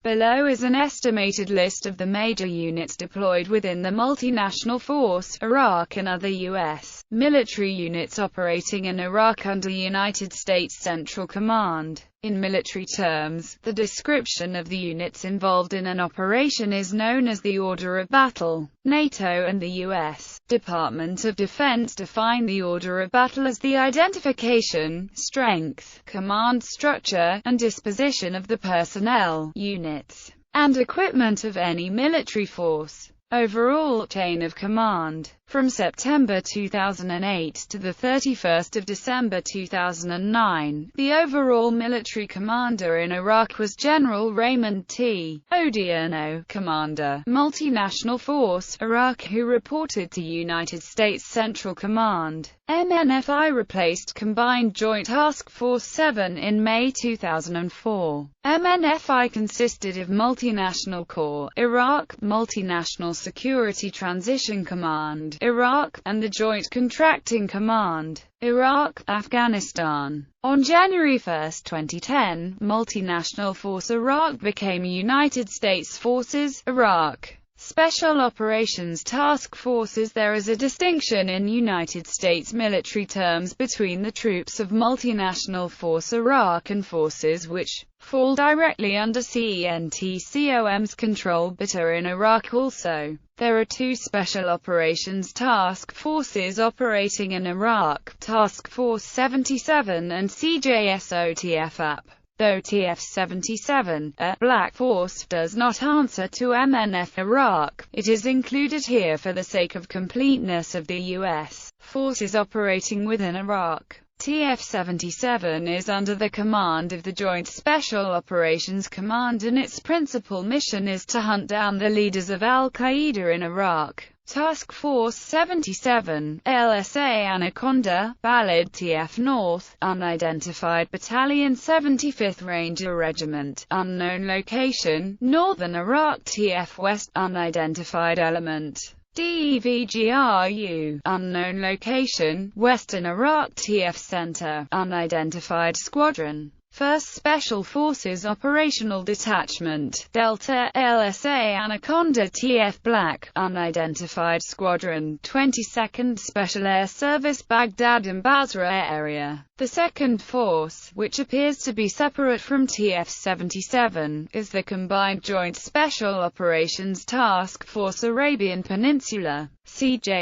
Below is an estimated list of the major units deployed within the multinational force, Iraq, and other U.S. military units operating in Iraq under United States Central Command. In military terms, the description of the units involved in an operation is known as the order of battle. NATO and the U.S. Department of Defense define the order of battle as the identification, strength, command structure, and disposition of the personnel, units, and equipment of any military force. Overall chain of command. From September 2008 to the 31st of December 2009, the overall military commander in Iraq was General Raymond T. Odierno, Commander, Multinational Force, Iraq, who reported to United States Central Command. MNFI replaced Combined Joint Task Force 7 in May 2004. MNFI consisted of Multinational Corps, Iraq, Multinational Security Transition Command, Iraq, and the Joint Contracting Command, Iraq, Afghanistan. On January 1, 2010, Multinational Force Iraq became United States Forces, Iraq. Special Operations Task Forces. There is a distinction in United States military terms between the troops of Multinational Force Iraq and forces which fall directly under CENTCOM's control but are in Iraq also. There are two Special Operations Task Forces operating in Iraq, Task Force 77 and CJSOTF-AP. Though TF-77, a Black Force, does not answer to MNF Iraq, it is included here for the sake of completeness of the U.S. forces operating within Iraq. TF-77 is under the command of the Joint Special Operations Command and its principal mission is to hunt down the leaders of al-Qaeda in Iraq. Task Force 77, LSA Anaconda, Balad TF North, Unidentified Battalion 75th Ranger Regiment, Unknown Location, Northern Iraq TF West, Unidentified Element. DEVGRU, Unknown Location, Western Iraq TF Center, Unidentified Squadron. 1st Special Forces Operational Detachment, Delta, LSA Anaconda TF Black, Unidentified Squadron, 22nd Special Air Service Baghdad and Basra Area. The 2nd Force, which appears to be separate from TF-77, is the Combined Joint Special Operations Task Force Arabian Peninsula, CJSOTF-AP,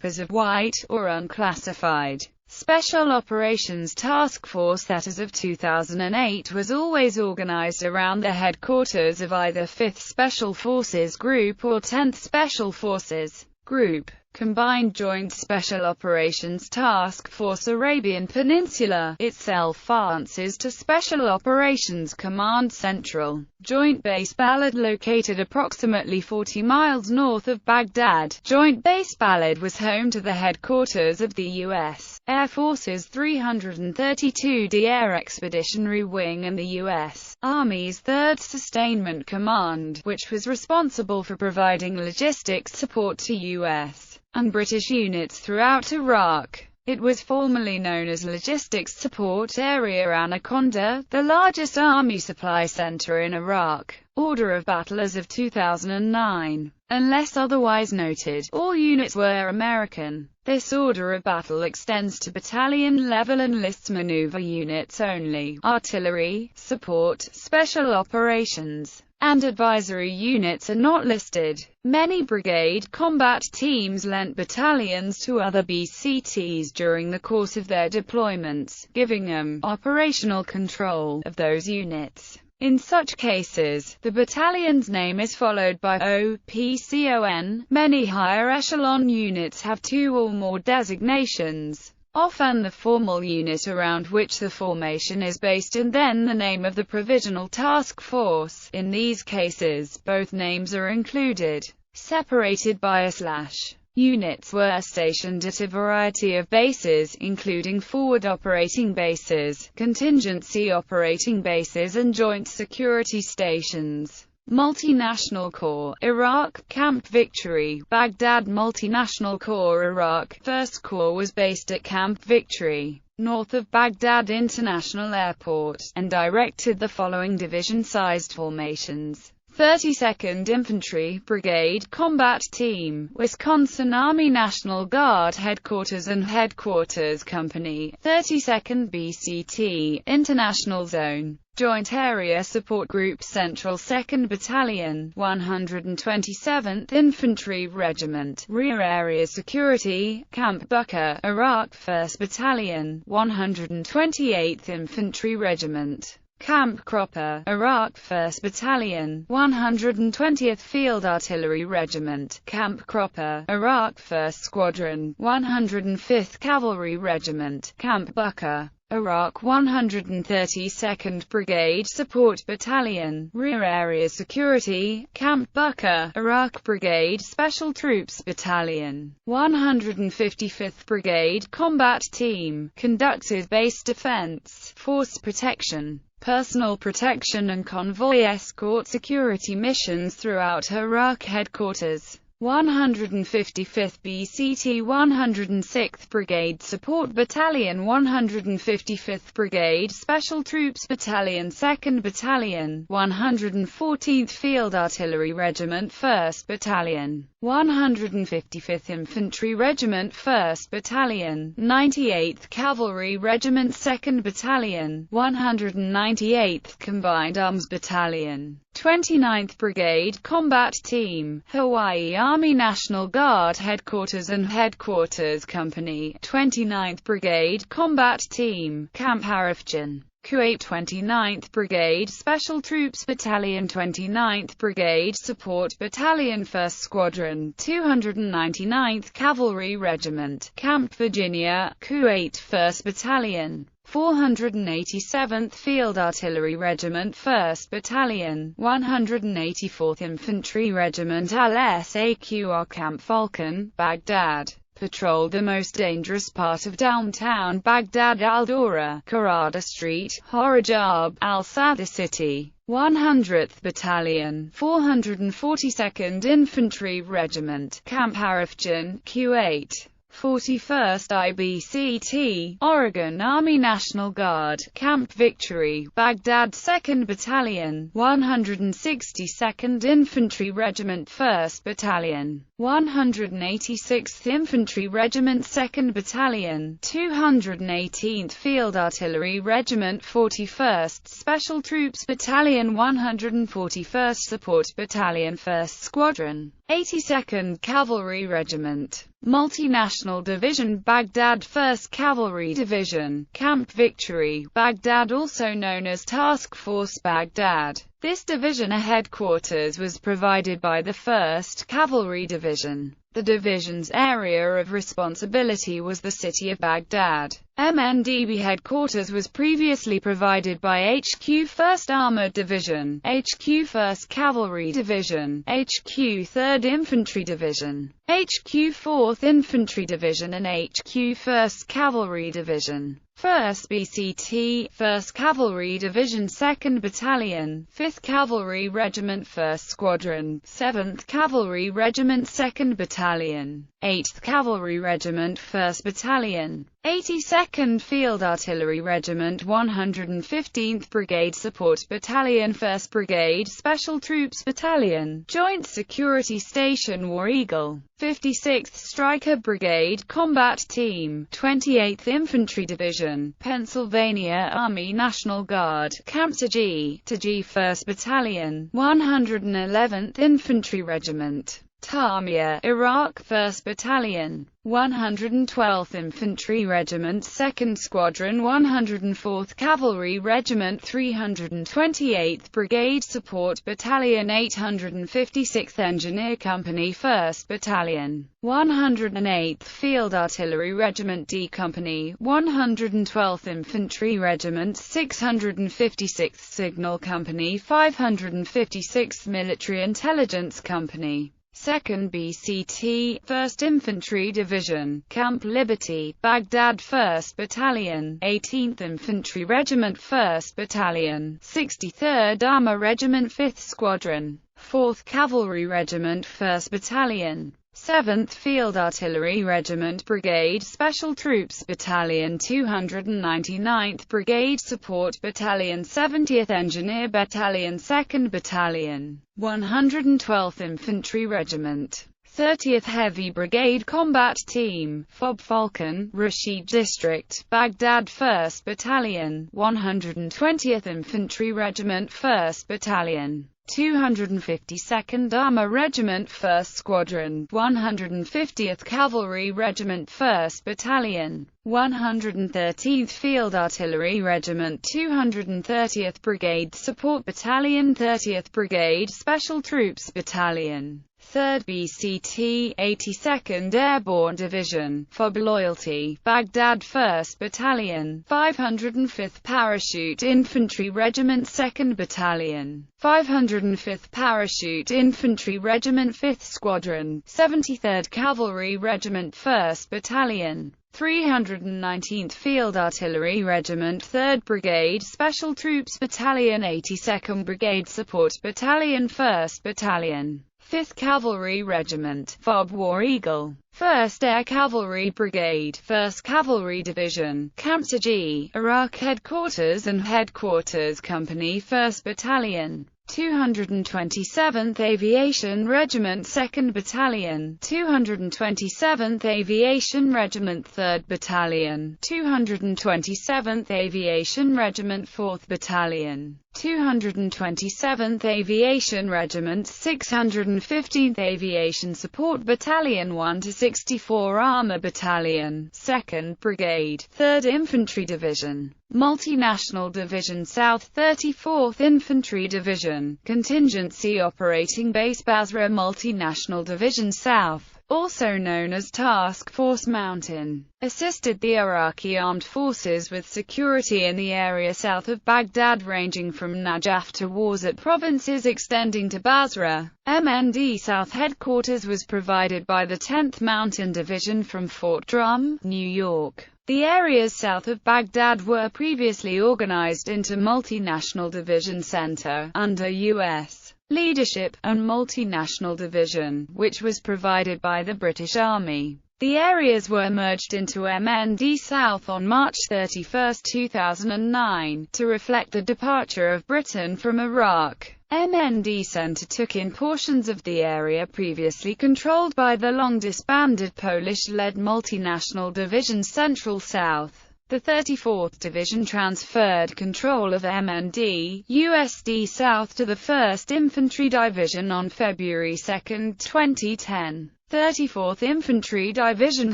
is of white, or unclassified. Special Operations Task Force that as of 2008 was always organized around the headquarters of either 5th Special Forces Group or 10th Special Forces Group. Combined Joint Special Operations Task Force Arabian Peninsula itself answers to Special Operations Command Central. Joint Base Balad located approximately 40 miles north of Baghdad. Joint Base Balad was home to the headquarters of the U.S. Air Force's 332d Air Expeditionary Wing and the U.S. Army's 3rd Sustainment Command, which was responsible for providing logistics support to U.S. and British units throughout Iraq. It was formerly known as Logistics Support Area Anaconda, the largest army supply center in Iraq. Order of battle as of 2009. Unless otherwise noted, all units were American. This order of battle extends to battalion-level and lists maneuver units only. Artillery, support, special operations, and advisory units are not listed. Many brigade combat teams lent battalions to other BCTs during the course of their deployments, giving them operational control of those units. In such cases, the battalion's name is followed by OPCON. Many higher echelon units have 2 or more designations. Often the formal unit around which the formation is based and then the name of the provisional task force. In these cases, both names are included, separated by a slash. Units were stationed at a variety of bases, including forward operating bases, contingency operating bases and joint security stations. Multinational Corps, Iraq, Camp Victory, Baghdad. Multinational Corps Iraq, 1st Corps was based at Camp Victory. north of Baghdad International Airport, and directed the following division-sized formations: 32nd Infantry Brigade Combat Team, Wisconsin Army National Guard Headquarters and Headquarters Company, 32nd BCT, International Zone, Joint Area Support Group Central 2nd Battalion, 127th Infantry Regiment, Rear Area Security, Camp Bucca, Iraq 1st Battalion, 128th Infantry Regiment, Camp Cropper, Iraq 1st Battalion, 120th Field Artillery Regiment, Camp Cropper, Iraq 1st Squadron, 105th Cavalry Regiment, Camp Bucca, Iraq 132nd Brigade Support Battalion, Rear Area Security, Camp Bucca, Iraq Brigade Special Troops Battalion, 155th Brigade Combat Team, conducted base defense, force protection, personal protection and convoy escort security missions throughout Iraq headquarters. 155th BCT 106th Brigade Support Battalion 155th Brigade Special Troops Battalion 2nd Battalion 114th Field Artillery Regiment 1st Battalion 155th Infantry Regiment 1st Battalion 98th Cavalry Regiment 2nd Battalion 198th Combined Arms Battalion 29th Brigade Combat Team, Hawaii Army National Guard Headquarters and Headquarters Company, 29th Brigade Combat Team, Camp Harifjan, Kuwait 29th Brigade Special Troops Battalion 29th Brigade Support Battalion 1st Squadron, 299th Cavalry Regiment, Camp Virginia, Kuwait 1st Battalion, 487th Field Artillery Regiment 1st Battalion, 184th Infantry Regiment Al-Saqr Camp Falcon, Baghdad, patrolled the most dangerous part of downtown Baghdad, Al-Dura, Karada Street, Horajab, Al-Sadr City. 100th Battalion, 442nd Infantry Regiment, Camp Harifjan, Kuwait. 41st IBCT, Oregon Army National Guard, Camp Victory, Baghdad 2nd Battalion, 162nd Infantry Regiment 1st Battalion, 186th Infantry Regiment 2nd Battalion, 218th Field Artillery Regiment 41st Special Troops Battalion 141st Support Battalion 1st Squadron, 82nd Cavalry Regiment, Multinational Division Baghdad 1st Cavalry Division, Camp Victory, Baghdad also known as Task Force Baghdad. This division headquarters was provided by the 1st Cavalry Division. The division's area of responsibility was the city of Baghdad. MNDB headquarters was previously provided by HQ 1st Armored Division, HQ 1st Cavalry Division, HQ 3rd Infantry Division, HQ 4th Infantry Division and HQ 1st Cavalry Division. 1st BCT, 1st Cavalry Division 2nd Battalion, 5th Cavalry Regiment 1st Squadron, 7th Cavalry Regiment 2nd Battalion, 8th Cavalry Regiment 1st Battalion, 82nd Field Artillery Regiment 115th Brigade Support Battalion 1st Brigade Special Troops Battalion, Joint Security Station War Eagle, 56th Stryker Brigade Combat Team, 28th Infantry Division, Pennsylvania Army National Guard, Camp Taji 1st Battalion, 111th Infantry Regiment, Tamia, Iraq 1st Battalion, 112th Infantry Regiment 2nd Squadron 104th Cavalry Regiment 328th Brigade Support Battalion 856th Engineer Company 1st Battalion, 108th Field Artillery Regiment D Company, 112th Infantry Regiment 656th Signal Company 556th Military Intelligence Company. 2nd BCT, 1st Infantry Division, Camp Liberty, Baghdad 1st Battalion, 18th Infantry Regiment 1st Battalion, 63rd Armor Regiment 5th Squadron, 4th Cavalry Regiment 1st Battalion, 7th Field Artillery Regiment Brigade Special Troops Battalion 299th Brigade Support Battalion 70th Engineer Battalion 2nd Battalion 112th Infantry Regiment 30th Heavy Brigade Combat Team, Fob Falcon, Rashid District, Baghdad 1st Battalion, 120th Infantry Regiment 1st Battalion, 252nd Armor Regiment 1st Squadron, 150th Cavalry Regiment 1st Battalion, 113th Field Artillery Regiment 230th Brigade Support Battalion 30th Brigade Special Troops Battalion 3rd BCT, 82nd Airborne Division, Fob Loyalty, Baghdad 1st Battalion, 505th Parachute Infantry Regiment 2nd Battalion, 505th Parachute Infantry Regiment 5th Squadron, 73rd Cavalry Regiment 1st Battalion, 319th Field Artillery Regiment 3rd Brigade Special Troops Battalion 82nd Brigade Support Battalion 1st Battalion, 5th Cavalry Regiment, Fob War Eagle, 1st Air Cavalry Brigade, 1st Cavalry Division, Camp Taji, Iraq Headquarters and Headquarters Company 1st Battalion, 227th Aviation Regiment 2nd Battalion, 227th Aviation Regiment 3rd Battalion, 227th Aviation Regiment 4th Battalion, 227th Aviation Regiment, 615th Aviation Support Battalion 1 to 64 Armor Battalion, 2nd Brigade, 3rd Infantry Division, Multinational Division South 34th Infantry Division, Contingency Operating Base Basra Multinational Division South, also known as Task Force Mountain, assisted the Iraqi armed forces with security in the area south of Baghdad ranging from Najaf to Warzat provinces extending to Basra. MND South headquarters was provided by the 10th Mountain Division from Fort Drum, New York. The areas south of Baghdad were previously organized into Multinational Division Center, under U.S. leadership, and Multinational Division, which was provided by the British Army. The areas were merged into MND South on March 31, 2009, to reflect the departure of Britain from Iraq. MND Center took in portions of the area previously controlled by the long-disbanded Polish-led Multinational Division Central South. The 34th Division transferred control of MND, USD South to the 1st Infantry Division on February 2, 2010. 34th Infantry Division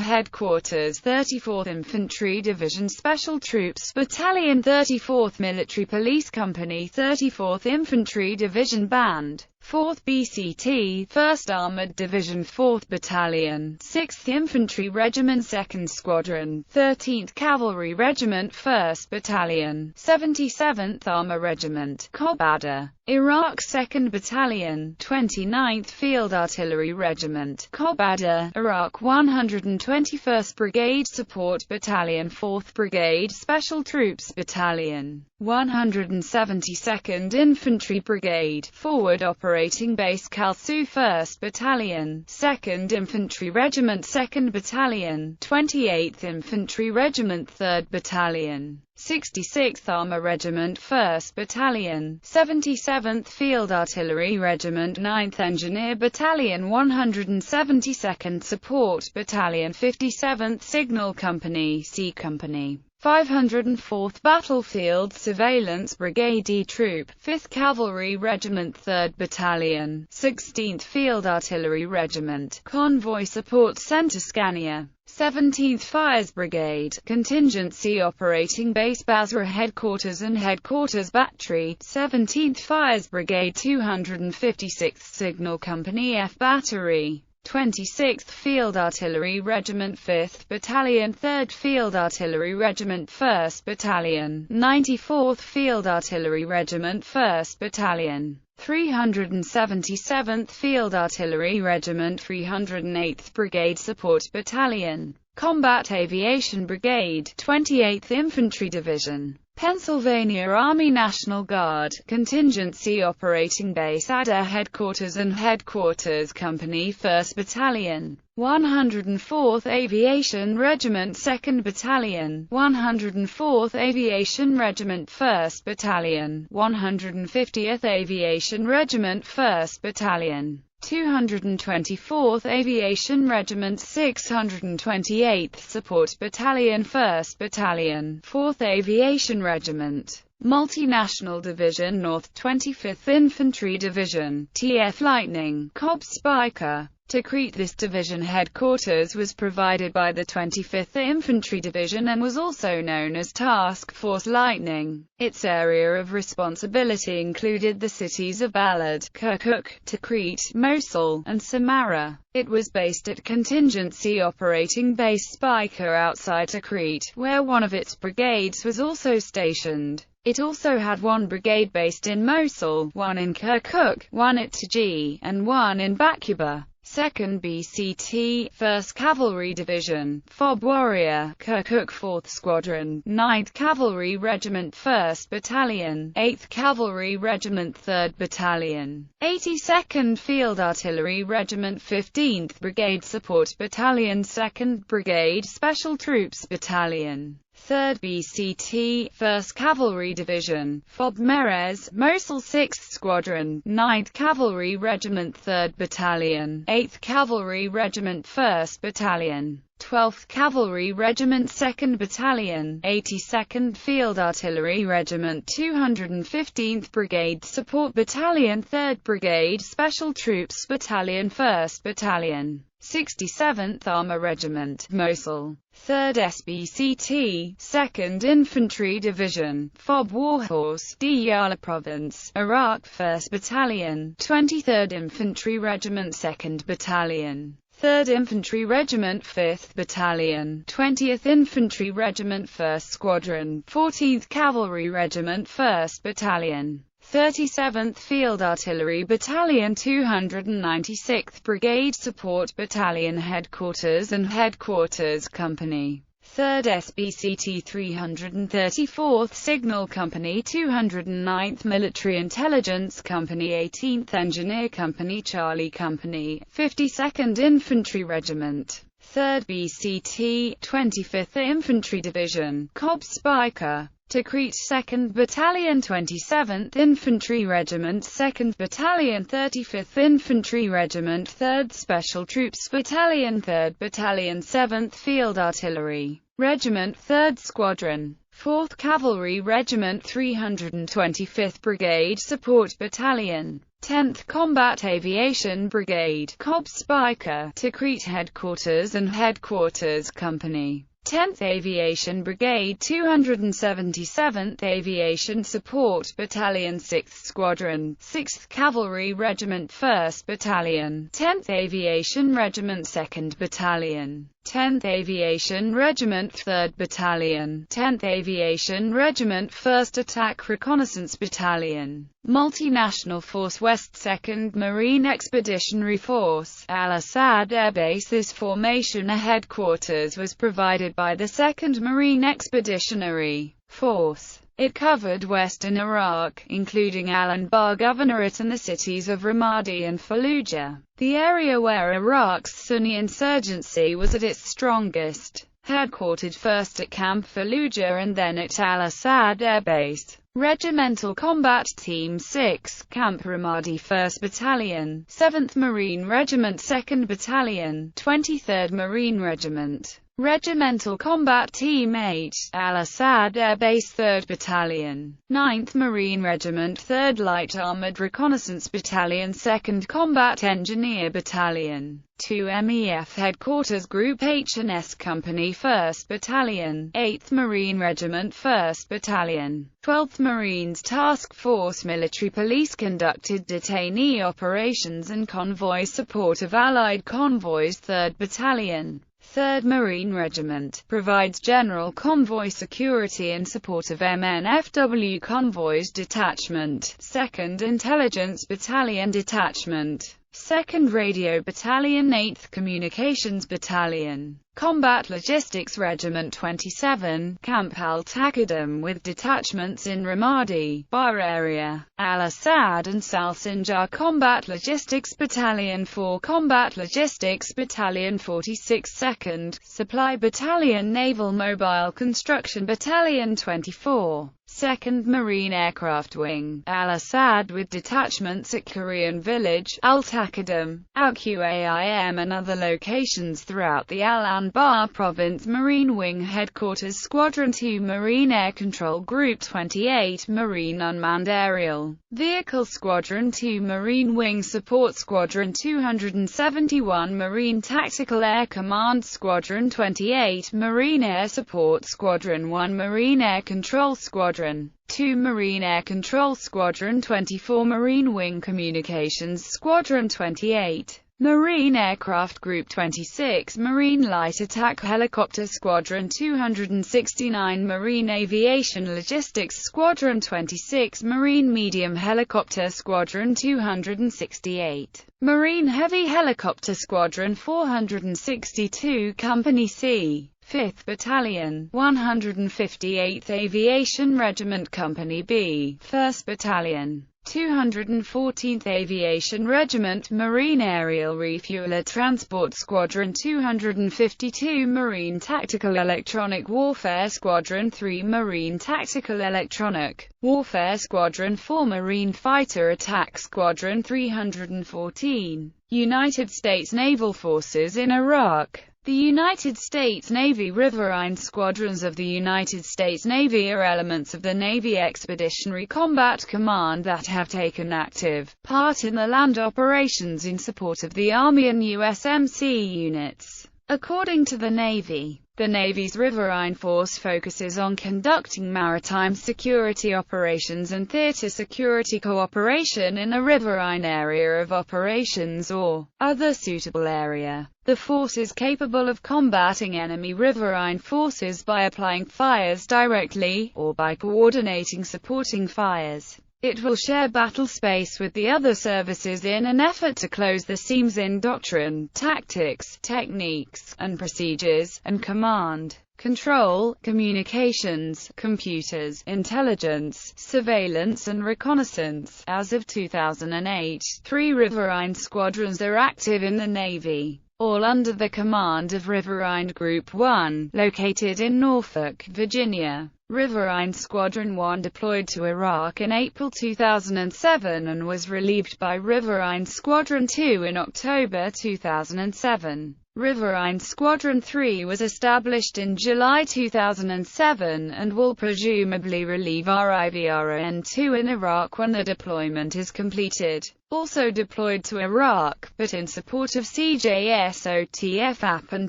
Headquarters 34th Infantry Division Special Troops Battalion 34th Military Police Company 34th Infantry Division Band 4th BCT, 1st Armored Division 4th Battalion, 6th Infantry Regiment 2nd Squadron, 13th Cavalry Regiment 1st Battalion, 77th Armor Regiment, Kobada, Iraq 2nd Battalion, 29th Field Artillery Regiment, Kobada, Iraq 121st Brigade Support Battalion 4th Brigade Special Troops Battalion, 172nd Infantry Brigade, Forward Operating Base Kalsu 1st Battalion, 2nd Infantry Regiment 2nd Battalion, 28th Infantry Regiment 3rd Battalion, 66th Armor Regiment 1st Battalion, 77th Field Artillery Regiment 9th Engineer Battalion 172nd Support Battalion 57th Signal Company C Company, 504th Battlefield Surveillance Brigade E Troop, 5th Cavalry Regiment 3rd Battalion, 16th Field Artillery Regiment, Convoy Support Center Scania, 17th Fires Brigade, Contingency Operating Base Basra Headquarters and Headquarters Battery, 17th Fires Brigade 256th Signal Company F Battery, 26th Field Artillery Regiment 5th Battalion 3rd Field Artillery Regiment 1st Battalion, 94th Field Artillery Regiment 1st Battalion, 377th Field Artillery Regiment 308th Brigade Support Battalion, Combat Aviation Brigade, 28th Infantry Division, Pennsylvania Army National Guard, Contingency Operating Base ADA Headquarters and Headquarters Company 1st Battalion, 104th Aviation Regiment 2nd Battalion, 104th Aviation Regiment 1st Battalion, 150th Aviation Regiment 1st Battalion, 224th Aviation Regiment 628th Support Battalion 1st Battalion, 4th Aviation Regiment, Multinational Division North 25th Infantry Division, TF Lightning, Cobb Spiker. To create this division headquarters was provided by the 25th Infantry Division and was also known as Task Force Lightning. Its area of responsibility included the cities of Balad, Kirkuk, Tikrit, Mosul, and Samarra. It was based at Contingency Operating Base Spiker outside Tikrit, where one of its brigades was also stationed. It also had one brigade based in Mosul, one in Kirkuk, one at Taji, and one in Bakuba. 2nd BCT, 1st Cavalry Division, FOB Warrior, Kirkuk 4th Squadron, 9th Cavalry Regiment 1st Battalion, 8th Cavalry Regiment 3rd Battalion, 82nd Field Artillery Regiment 15th Brigade Support Battalion 2nd Brigade Special Troops Battalion, 3rd BCT, 1st Cavalry Division, FOB Meres, Mosul 6th Squadron, 9th Cavalry Regiment 3rd Battalion, 8th Cavalry Regiment 1st Battalion, 12th Cavalry Regiment 2nd Battalion, 82nd Field Artillery Regiment 215th Brigade Support Battalion 3rd Brigade Special Troops Battalion 1st Battalion, 67th Armor Regiment, Mosul, 3rd SBCT, 2nd Infantry Division, FOB Warhorse, Diyala Province, Iraq 1st Battalion, 23rd Infantry Regiment 2nd Battalion, 3rd Infantry Regiment 5th Battalion, 20th Infantry Regiment 1st Squadron, 14th Cavalry Regiment 1st Battalion, 37th Field Artillery Battalion 296th Brigade Support Battalion Headquarters and Headquarters Company, 3rd SBCT 334th Signal Company 209th Military Intelligence Company 18th Engineer Company Charlie Company, 52nd Infantry Regiment, 3rd BCT, 25th Infantry Division, Cobb Spiker. Tikrit 2nd Battalion 27th Infantry Regiment 2nd Battalion 35th Infantry Regiment 3rd Special Troops Battalion 3rd Battalion 7th Field Artillery Regiment 3rd Squadron 4th Cavalry Regiment 325th Brigade Support Battalion 10th Combat Aviation Brigade Cobb Spiker Tikrit Headquarters and Headquarters Company 10th Aviation Brigade 277th Aviation Support Battalion 6th Squadron, 6th Cavalry Regiment 1st Battalion, 10th Aviation Regiment 2nd Battalion, 10th Aviation Regiment 3rd Battalion, 10th Aviation Regiment 1st Attack Reconnaissance Battalion, Multinational Force West 2nd Marine Expeditionary Force, Al-Assad Air Base. This formation headquarters was provided by the 2nd Marine Expeditionary Force. It covered western Iraq, including Al-Anbar Governorate and the cities of Ramadi and Fallujah, the area where Iraq's Sunni insurgency was at its strongest. Headquartered first at Camp Fallujah and then at Al-Assad Air Base. Regimental Combat Team 6, Camp Ramadi 1st Battalion, 7th Marine Regiment 2nd Battalion, 23rd Marine Regiment. Regimental Combat Team 8, Al-Assad Air Base 3rd Battalion, 9th Marine Regiment 3rd Light Armored Reconnaissance Battalion 2nd Combat Engineer Battalion, 2 MEF Headquarters Group H&S Company 1st Battalion, 8th Marine Regiment 1st Battalion, 12th Marines Task Force Military Police conducted detainee operations and convoy support of Allied convoys 3rd Battalion. 3rd Marine Regiment provides general convoy security in support of MNFW Convoys Detachment, 2nd Intelligence Battalion Detachment, 2nd Radio Battalion, 8th Communications Battalion, Combat Logistics Regiment 27, Camp Al-Taqaddum with detachments in Ramadi, Bar area, Al-Assad and Sal-Sinjar. Combat Logistics Battalion 4, Combat Logistics Battalion 46, 2nd Supply Battalion, Naval Mobile Construction Battalion 24, 2nd Marine Aircraft Wing, Al-Assad with detachments at Korean Village, Al-Taqaddum, Al-Qaim and other locations throughout the Al-Anbar Province. Marine Wing Headquarters, Squadron 2 Marine Air Control Group 28 Marine Unmanned Aerial Vehicle Squadron 2 Marine Wing Support Squadron 271 Marine Tactical Air Command Squadron 28 Marine Air Support Squadron 1 Marine Air Control Squadron 2 Marine Air Control Squadron 24 Marine Wing Communications Squadron 28 Marine Aircraft Group 26 Marine Light Attack Helicopter Squadron 269 Marine Aviation Logistics Squadron 26 Marine Medium Helicopter Squadron 268 Marine Heavy Helicopter Squadron 462 Company C 5th Battalion, 158th Aviation Regiment Company B, 1st Battalion, 214th Aviation Regiment Marine Aerial Refueler Transport Squadron 252 Marine Tactical Electronic Warfare Squadron 3 Marine Tactical Electronic Warfare Squadron 4 Marine Fighter Attack Squadron 314 United States Naval Forces in Iraq. The United States Navy riverine squadrons of the United States Navy are elements of the Navy Expeditionary Combat Command that have taken active part in the land operations in support of the Army and USMC units. According to the Navy's riverine force focuses on conducting maritime security operations and theater security cooperation in a riverine area of operations or other suitable area. The force is capable of combating enemy riverine forces by applying fires directly, or by coordinating supporting fires. It will share battle space with the other services in an effort to close the seams in doctrine, tactics, techniques, and procedures, and command, control, communications, computers, intelligence, surveillance and reconnaissance. As of 2008, 3 riverine squadrons are active in the Navy, all under the command of Riverine Group 1, located in Norfolk, Virginia. Riverine Squadron 1 deployed to Iraq in April 2007 and was relieved by Riverine Squadron 2 in October 2007. Riverine Squadron 3 was established in July 2007 and will presumably relieve RIVRN-2 in Iraq when the deployment is completed. Also deployed to Iraq, but in support of CJSO TFAP and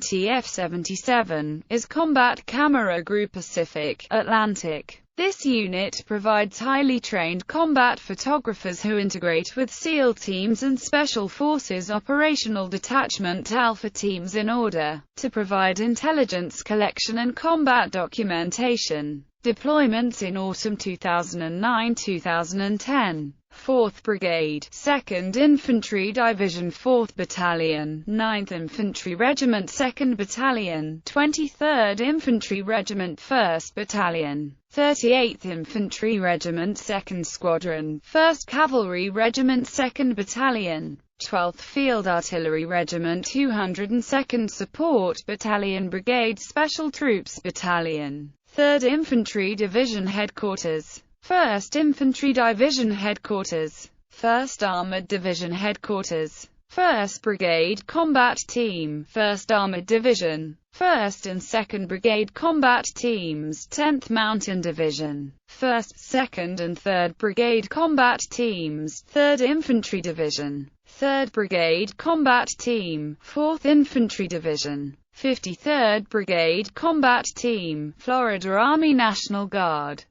TF-77, is Combat Camera Group Pacific Atlantic. This unit provides highly trained combat photographers who integrate with SEAL teams and Special Forces Operational Detachment Alpha teams in order to provide intelligence collection and combat documentation. Deployments in autumn 2009-2010. 4th Brigade, 2nd Infantry Division 4th Battalion, 9th Infantry Regiment 2nd Battalion, 23rd Infantry Regiment 1st Battalion, 38th Infantry Regiment 2nd Squadron, 1st Cavalry Regiment 2nd Battalion, 12th Field Artillery Regiment 202nd Support Battalion Brigade Special Troops Battalion, 3rd Infantry Division Headquarters, 1st Infantry Division Headquarters, 1st Armored Division Headquarters, 1st Brigade Combat Team, 1st Armored Division, 1st and 2nd Brigade Combat Teams, 10th Mountain Division, 1st, 2nd and 3rd Brigade Combat Teams, 3rd Infantry Division, 3rd Brigade Combat Team, 4th Infantry Division, 53rd Brigade Combat Team, Florida Army National Guard.